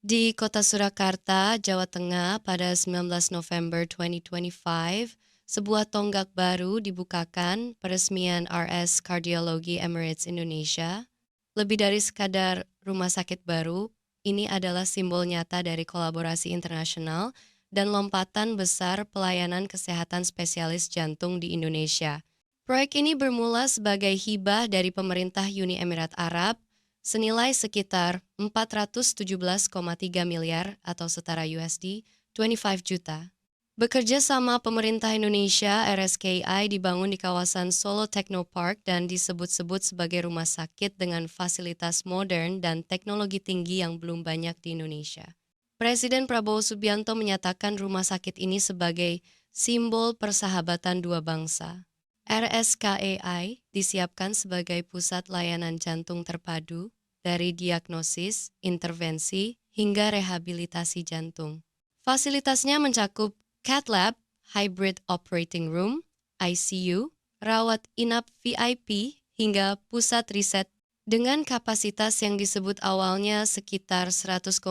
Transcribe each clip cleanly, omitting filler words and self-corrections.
Di kota Surakarta, Jawa Tengah pada 19 November 2025, sebuah tonggak baru dibukakan peresmian RS Cardiology Emirates Indonesia. Lebih dari sekadar rumah sakit baru, ini adalah simbol nyata dari kolaborasi internasional dan lompatan besar pelayanan kesehatan spesialis jantung di Indonesia. Proyek ini bermula sebagai hibah dari pemerintah Uni Emirat Arab senilai sekitar 417,3 miliar atau setara USD 25 juta. Bekerja sama pemerintah Indonesia, RSKI dibangun di kawasan Solo Technopark dan disebut-sebut sebagai rumah sakit dengan fasilitas modern dan teknologi tinggi yang belum banyak di Indonesia. Presiden Prabowo Subianto menyatakan rumah sakit ini sebagai simbol persahabatan dua bangsa. RSKEI disiapkan sebagai pusat layanan jantung terpadu dari diagnosis, intervensi, hingga rehabilitasi jantung. Fasilitasnya mencakup cath lab, hybrid operating room, ICU, rawat inap VIP, hingga pusat riset dengan kapasitas yang disebut awalnya sekitar 100,130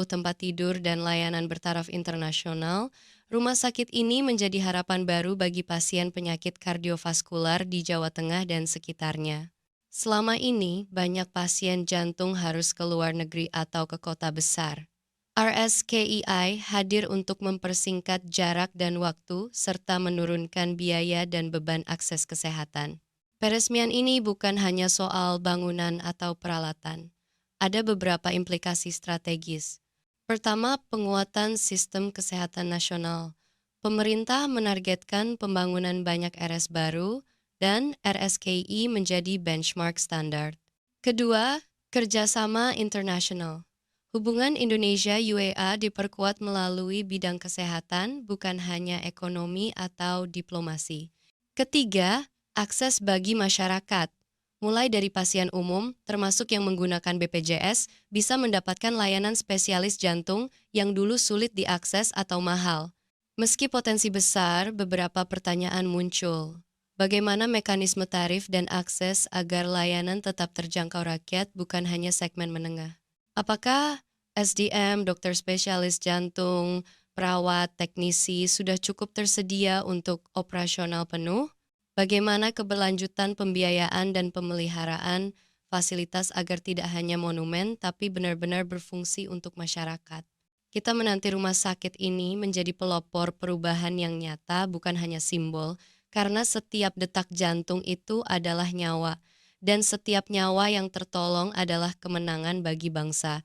tempat tidur dan layanan bertaraf internasional. Rumah sakit ini menjadi harapan baru bagi pasien penyakit kardiovaskular di Jawa Tengah dan sekitarnya. Selama ini, banyak pasien jantung harus ke luar negeri atau ke kota besar. RSKEI hadir untuk mempersingkat jarak dan waktu serta menurunkan biaya dan beban akses kesehatan. Peresmian ini bukan hanya soal bangunan atau peralatan. Ada beberapa implikasi strategis. Pertama, penguatan sistem kesehatan nasional. Pemerintah menargetkan pembangunan banyak RS baru dan RSKI menjadi benchmark standar. Kedua, kerjasama internasional. Hubungan Indonesia-UEA diperkuat melalui bidang kesehatan, bukan hanya ekonomi atau diplomasi. Ketiga, akses bagi masyarakat. Mulai dari pasien umum, termasuk yang menggunakan BPJS, bisa mendapatkan layanan spesialis jantung yang dulu sulit diakses atau mahal. Meski potensi besar, beberapa pertanyaan muncul. Bagaimana mekanisme tarif dan akses agar layanan tetap terjangkau rakyat, bukan hanya segmen menengah? Apakah SDM, dokter spesialis jantung, perawat, teknisi sudah cukup tersedia untuk operasional penuh? Bagaimana keberlanjutan pembiayaan dan pemeliharaan fasilitas agar tidak hanya monumen tapi benar-benar berfungsi untuk masyarakat? Kita menanti rumah sakit ini menjadi pelopor perubahan yang nyata, bukan hanya simbol, karena setiap detak jantung itu adalah nyawa, dan setiap nyawa yang tertolong adalah kemenangan bagi bangsa.